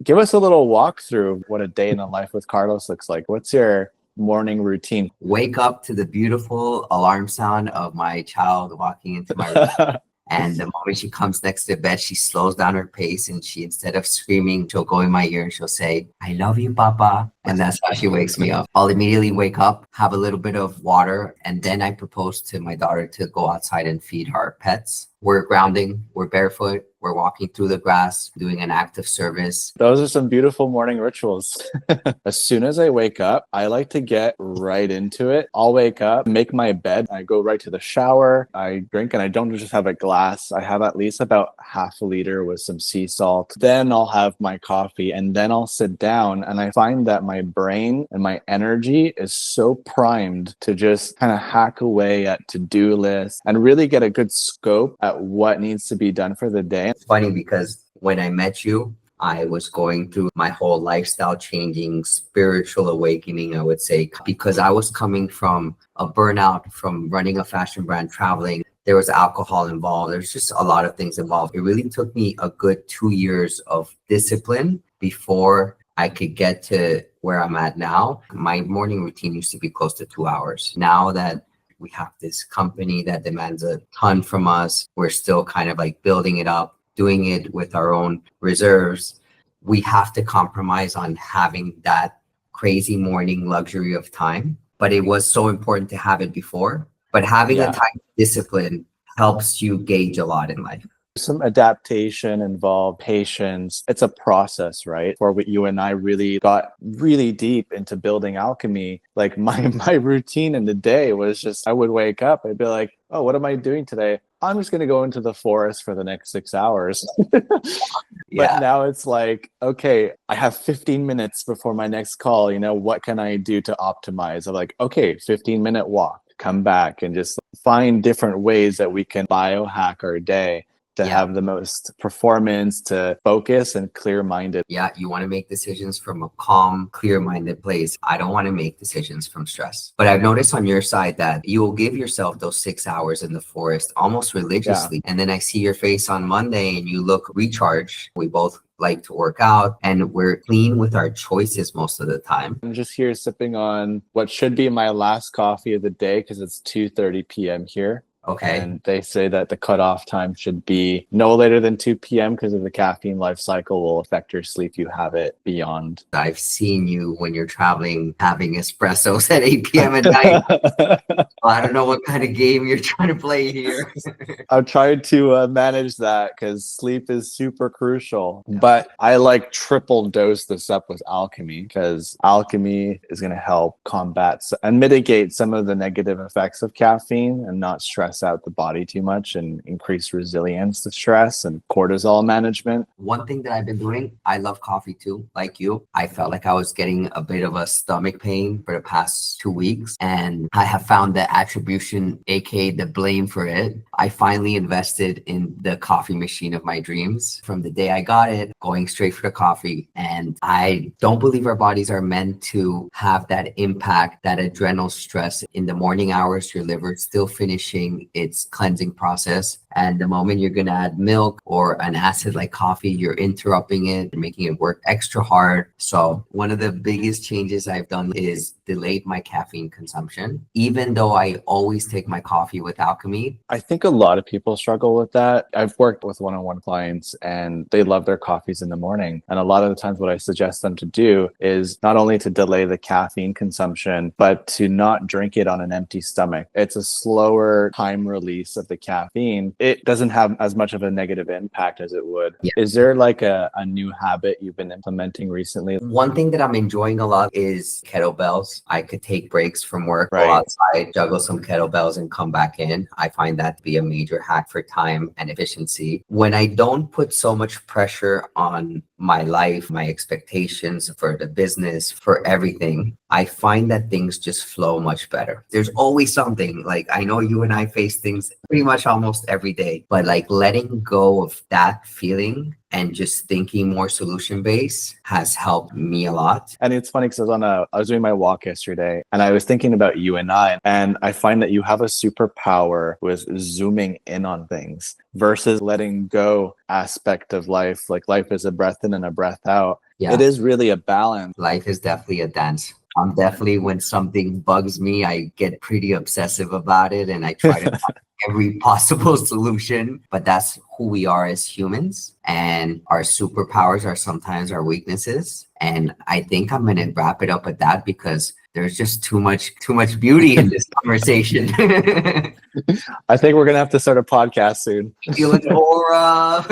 Give us a little walkthrough of what a day in the life with Carlos looks like. What's your morning routine? Wake up to the beautiful alarm sound of my child walking into my room. And the moment she comes next to the bed, she slows down her pace, and she, instead of screaming, she'll go in my ear and she'll say, "I love you, Papa." And that's how she wakes me up. I'll immediately wake up, have a little bit of water, and then I propose to my daughter to go outside and feed our pets. We're grounding, we're barefoot, we're walking through the grass, doing an act of service. Those are some beautiful morning rituals. As soon as I wake up, I like to get right into it. I'll wake up, make my bed. I go right to the shower. I drink, and I don't just have a glass. I have at least about half a liter with some sea salt. Then I'll have my coffee, and then I'll sit down. And I find that my brain and my energy is so primed to just kind of hack away at to-do lists and really get a good scope at what needs to be done for the day. It's funny because when I met you, I was going through my whole lifestyle changing, spiritual awakening, I would say, because I was coming from a burnout from running a fashion brand, traveling. There was alcohol involved. There's just a lot of things involved. It really took me a good 2 years of discipline before I could get to where I'm at now. My morning routine used to be close to 2 hours. Now that we have this company that demands a ton from us, we're still kind of like building it up, doing it with our own reserves. We have to compromise on having that crazy morning luxury of time. But it was so important to have it before. But having a time discipline helps you gauge a lot in life. Some adaptation involved, patience. It's a process, right? For what you and I really got really deep into building Alcami. Like my routine in the day was just, I would wake up, I'd be like, oh, what am I doing today? I'm just going to go into the forest for the next 6 hours. But now it's like, okay, I have 15 minutes before my next call. You know, what can I do to optimize? I'm like, okay, 15-minute walk, come back and just find different ways that we can biohack our day to have the most performance, to focus and clear-minded. Yeah, you want to make decisions from a calm, clear-minded place. I don't want to make decisions from stress. But I've noticed on your side that you will give yourself those 6 hours in the forest almost religiously. And then I see your face on Monday and you look recharged. We both like to work out and we're clean with our choices most of the time. I'm just here sipping on what should be my last coffee of the day because it's 2:30 p.m. here. Okay. And they say that the cutoff time should be no later than 2 p.m. because of the caffeine life cycle will affect your sleep. You have it beyond. I've seen you when you're traveling having espressos at 8 p.m. at night. I don't know what kind of game you're trying to play here. I've tried to manage that because sleep is super crucial. But I like triple dose this up with Alcami because Alcami is going to help combat and mitigate some of the negative effects of caffeine and not stress out the body too much and increase resilience to stress and cortisol management. One thing that I've been doing, I love coffee too, like you. I felt like I was getting a bit of a stomach pain for the past 2 weeks, and I have found the attribution, aka the blame for it. I finally invested in the coffee machine of my dreams. From the day I got it, going straight for the coffee. And I don't believe our bodies are meant to have that impact, that adrenal stress in the morning hours. Your liver is still finishing its cleansing process. And the moment you're going to add milk or an acid like coffee, you're interrupting it, making it work extra hard. So one of the biggest changes I've done is delayed my caffeine consumption, even though I always take my coffee with Alcami. I think a lot of people struggle with that. I've worked with one-on-one clients and they love their coffees in the morning. And a lot of the times what I suggest them to do is not only to delay the caffeine consumption, but to not drink it on an empty stomach. It's a slower time release of the caffeine. It doesn't have as much of a negative impact as it would. Yeah. Is there like a new habit you've been implementing recently? One thing that I'm enjoying a lot is kettlebells. I could take breaks from work, go outside, juggle some kettlebells and come back in. I find that to be a major hack for time and efficiency. When I don't put so much pressure on my life, my expectations for the business, for everything, I find that things just flow much better. There's always something, like I know you and I face things pretty much almost every day, but like letting go of that feeling and just thinking more solution based has helped me a lot. And it's funny because I was doing my walk yesterday and I was thinking about you and I find that you have a superpower with zooming in on things versus letting go aspect of life. Like life is a breath in and a breath out. Yeah. It is really a balance. Life is definitely a dance. I'm definitely, when something bugs me, I get pretty obsessive about it and I try to find every possible solution. But that's who we are as humans. And our superpowers are sometimes our weaknesses. And I think I'm going to wrap it up at that because there's just too much beauty in this conversation. I think we're going to have to start a podcast soon. Feeling aura.